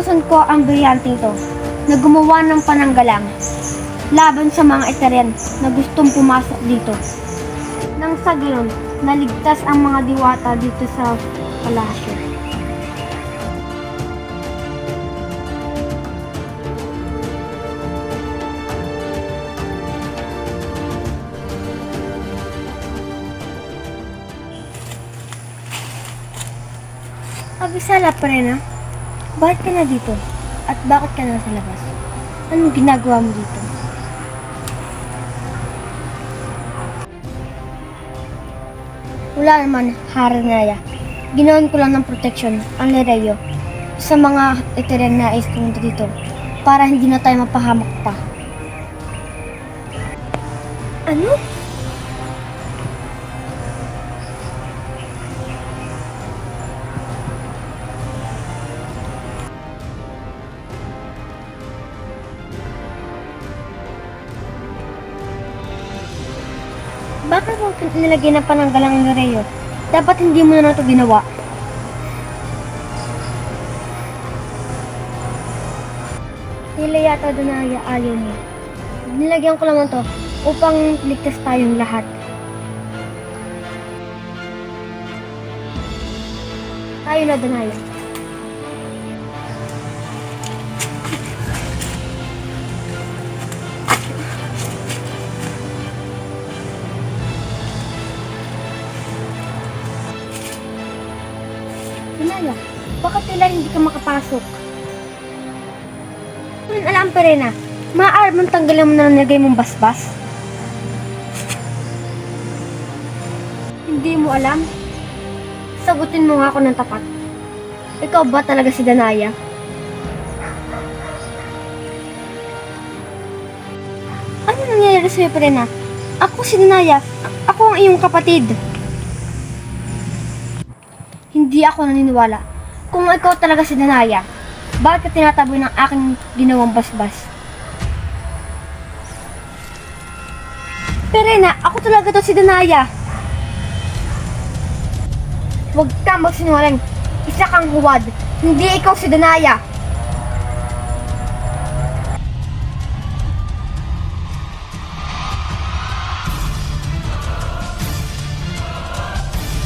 Inutusan ko ang brilyanteng to na gumawa ng pananggalang laban sa mga Eteryan na gustong pumasok dito. Nang sa gayon, naligtas ang mga diwata dito sa palasyo. Abisala pa rin, bakit ka na dito? At bakit ka nasa labas? Anong ginagawa mo dito? Wala naman, Haranaya. Ginawan ko lang ng proteksyon ang Nereyo sa mga Eteryan na pumunta dito para hindi na tayo mapahamak pa. Ano? Bakit mo nilagyan ng pananggalang ng Nereyo? Dapat hindi mo na ito ginawa. Nila yata doon na ayaw mo. Nilagyan ko lang ito upang ligtas tayong lahat. Tayo na, Danaya. Danaya, bakit tila hindi ka makapasok? Alam pa rin maaari mong tanggalin mo na nilagay mong basbas? Hindi mo alam? Sagutin mo nga ako ng tapat. Ikaw ba talaga si Danaya? Ano nangyayari sa'yo, Perena? Ako si Danaya. Ako ang iyong kapatid. Hindi ako naniniwala. Kung ikaw talaga si Danaya, bakit ka tinataboy ng aking ginawang basbas? Perena, ako talaga to si Danaya. Huwag kang magsinungaling. Isa kang huwad. Hindi ikaw si Danaya.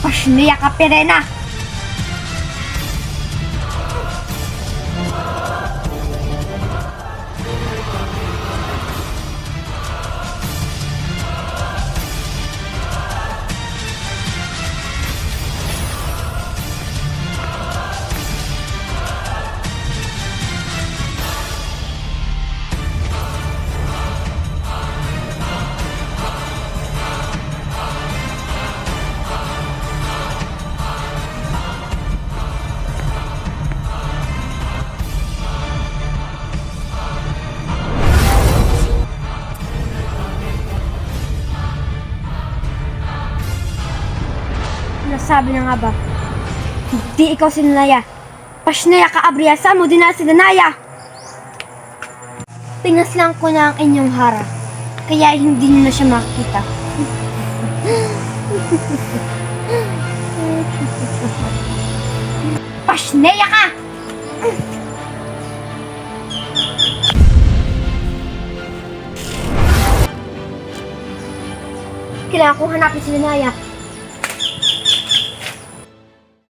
Pasniya ka, Perena! Nasabi na nga ba? Hindi ikaw si Danaya. Pasnaya ka, Abriya. Saan mo din na si Danaya? Pinaslang ko na ang inyong hara. Kaya hindi niyo na siya makikita. Pasnaya ka! Kailangan kong hanapin si Danaya.